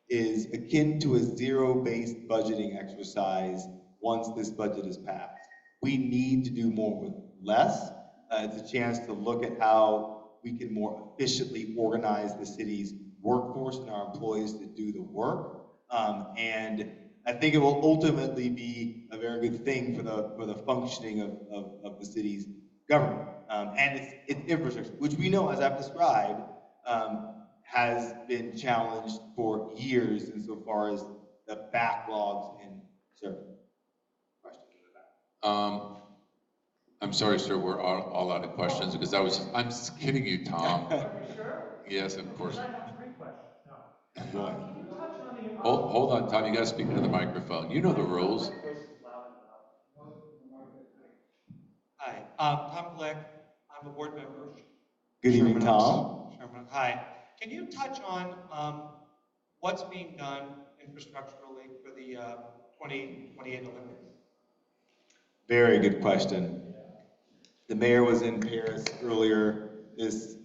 [SPEAKER 12] is akin to a zero-based budgeting exercise once this budget is passed. We need to do more with less. It's a chance to look at how we can more efficiently organize the city's workforce and our employees to do the work. And I think it will ultimately be a very good thing for the functioning of the city's government. And its infrastructure, which we know, as I've described, has been challenged for years insofar as the backlogs in service.
[SPEAKER 1] I'm sorry, sir, we're all out of questions because I'm just kidding you, Tom.
[SPEAKER 2] Are you sure?
[SPEAKER 1] Yes, of course.
[SPEAKER 2] I have 3 questions. No.
[SPEAKER 1] Go ahead.
[SPEAKER 2] Can you touch on the...
[SPEAKER 1] Hold on, Tom, you gotta speak into the microphone. You know the rules.
[SPEAKER 5] Hi, Tom Glick. I'm a board member.
[SPEAKER 12] Good evening,
[SPEAKER 5] Sherman
[SPEAKER 12] Tom.
[SPEAKER 5] Sherman. Hi. Can you touch on what's being done infrastructurally for the 2028 Olympics?
[SPEAKER 12] Very good question. The mayor was in Paris earlier this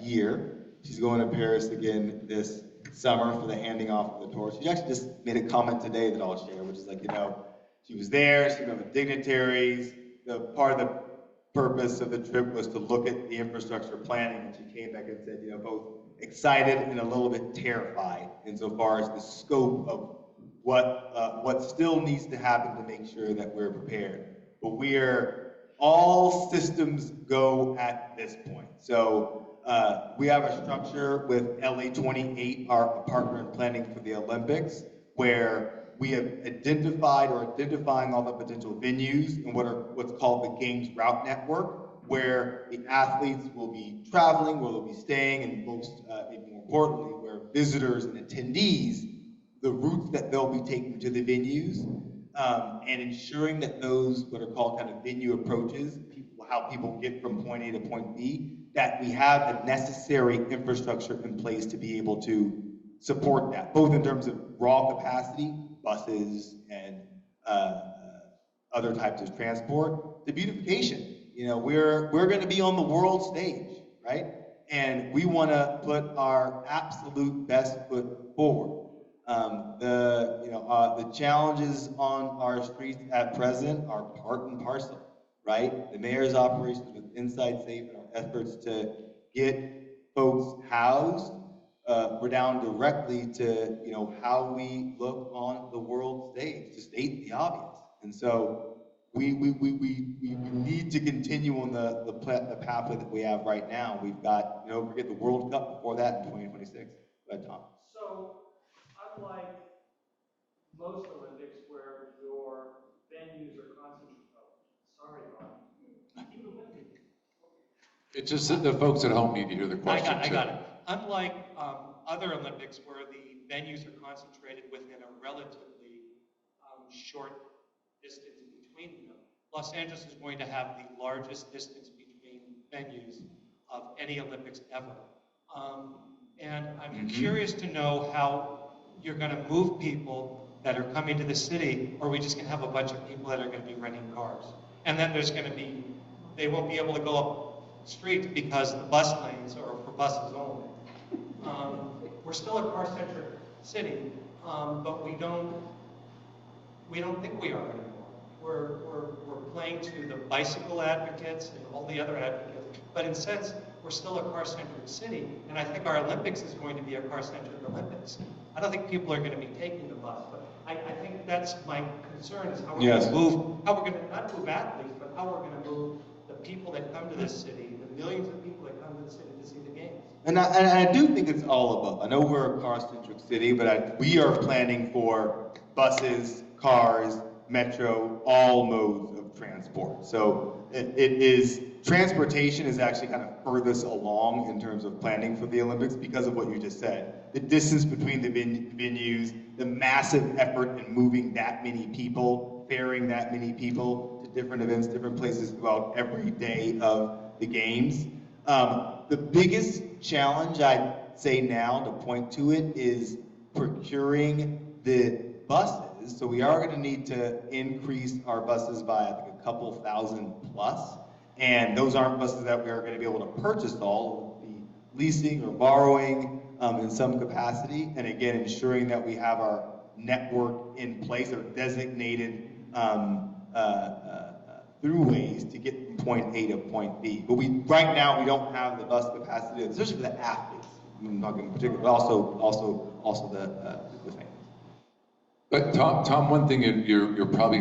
[SPEAKER 12] year. She's going to Paris again this summer for the handing off of the torch. She actually just made a comment today that I'll share, which is like, she was there, she met with dignitaries. Part of the purpose of the trip was to look at the infrastructure planning, and she came back and said, both excited and a little bit terrified insofar as the scope of what still needs to happen to make sure that we're prepared. But all systems go at this point. So we have a structure with LA 28, our partner in planning for the Olympics, where We have identified or identifying all the potential venues and what's called the games route network, where the athletes will be traveling, where they'll be staying, and maybe more importantly, where visitors and attendees, the routes that they'll be taking to the venues, and ensuring that those what are called kind of venue approaches, how people get from point A to point B, that we have the necessary infrastructure in place to be able to support that, both in terms of raw capacity, buses, and other types of transport. The beautification, we're going to be on the world stage, right? And we want to put our absolute best foot forward. The challenges on our streets at present are part and parcel, right? The mayor's operations with Inside Safe and our efforts to get folks housed, we're down directly to how we look on the world stage, to state the obvious. And so we need to continue on the pathway that we have right now. We've got, forget the World Cup before that in 2026. Go ahead, Tom.
[SPEAKER 14] So unlike most Olympics where your venues are concentrated, sorry, Bob, keep it with me.
[SPEAKER 1] It's just that the folks at home need to hear the question.
[SPEAKER 5] I got it. Unlike other Olympics where the venues are concentrated within a relatively short distance between them, Los Angeles is going to have the largest distance between venues of any Olympics ever. And I'm curious to know how you're going to move people that are coming to the city, or are we just going to have a bunch of people that are going to be renting cars? And then there's going to be, they won't be able to go up streets because the bus lanes are for buses only. We're still a car-centric city, but we don't think we are anymore. We're playing to the bicycle advocates and all the other advocates, but in a sense, we're still a car-centric city, and I think our Olympics is going to be a car-centric Olympics. I don't think people are going to be taking the bus, but I think that's my concern, is how we're going to move, how we're going to not move athletes, but how we're going to move the people that come to this city, the millions of people that come to the city to see the games.
[SPEAKER 12] And I do think it's all above. I know we're a car-centric city, but we are planning for buses, cars, metro, all modes of transport. So transportation is actually kind of furthest along in terms of planning for the Olympics because of what you just said. The distance between the venues, the massive effort in moving that many people, ferrying that many people to different events, different places throughout every day of the games. The biggest challenge I'd say now to point to it is procuring the buses. So we are going to need to increase our buses by, I think, a couple thousand plus. And those aren't buses that we are going to be able to purchase all. We'll be leasing or borrowing in some capacity. And again, ensuring that we have our network in place or designated throughways to get from point A to point B. But right now we don't have the bus capacity, especially for the athletes. I'm not going to particular, but also the fans.
[SPEAKER 1] But Tom, one thing you're probably,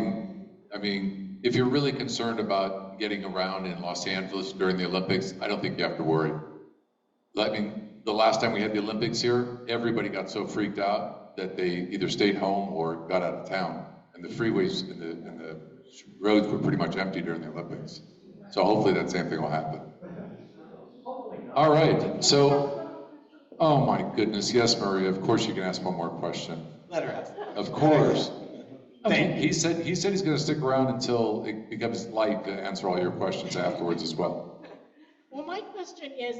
[SPEAKER 1] I mean, if you're really concerned about getting around in Los Angeles during the Olympics, I don't think you have to worry. I mean, the last time we had the Olympics here, everybody got so freaked out that they either stayed home or got out of town, and the freeways and the roads were pretty much empty during the Olympics. So hopefully that same thing will happen. All right, so, oh my goodness, yes, Maria, of course you can ask one more question.
[SPEAKER 12] Let her ask.
[SPEAKER 1] Of course. He said he's going to stick around until it becomes light to answer all your questions afterwards as well.
[SPEAKER 3] Well, my question is,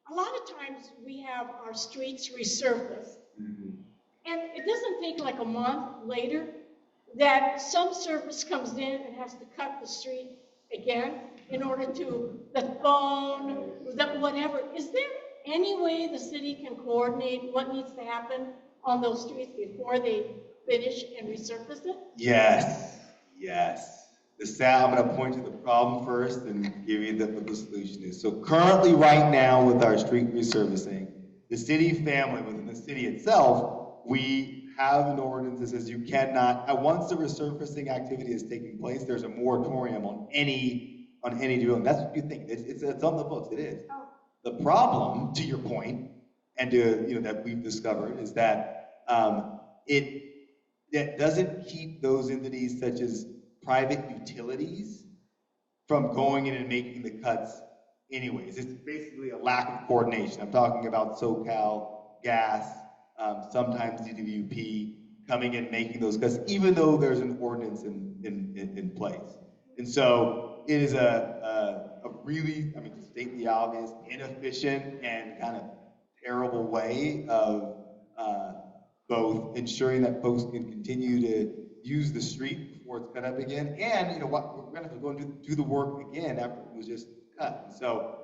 [SPEAKER 3] a lot of times we have our streets resurfaced, and it doesn't take like a month later that some service comes in and has to cut the street again in order to the phone, whatever. Is there any way the city can coordinate what needs to happen on those streets before they finish and resurface it?
[SPEAKER 12] Yes. I'm going to point to the problem first and give you what the solution is. So currently, right now, with our street resurfacing, the city family, within the city itself, we have an ordinance that says you cannot, once the resurfacing activity is taking place, there's a moratorium on any development. That's what you think. It's on the books. It is. The problem, to your point, and that we've discovered, is that that doesn't keep those entities such as private utilities from going in and making the cuts anyways. It's basically a lack of coordination. I'm talking about SoCal, Gas, sometimes DWP coming in making those cuts, even though there's an ordinance in place. And so it is a really, I mean, to state the obvious, inefficient and kind of terrible way of both ensuring that folks can continue to use the street before it's cut up again, and we're going to have to go and do the work again after it was just cut. And so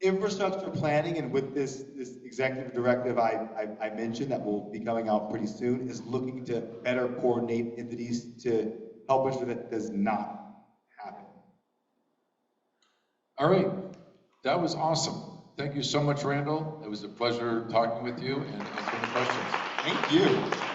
[SPEAKER 12] infrastructure planning, and with this executive directive I mentioned that will be coming out pretty soon, is looking to better coordinate entities to help ensure that does not happen.
[SPEAKER 1] All right, that was awesome. Thank you so much, Randall. It was a pleasure talking with you and answering the questions.
[SPEAKER 12] Thank you.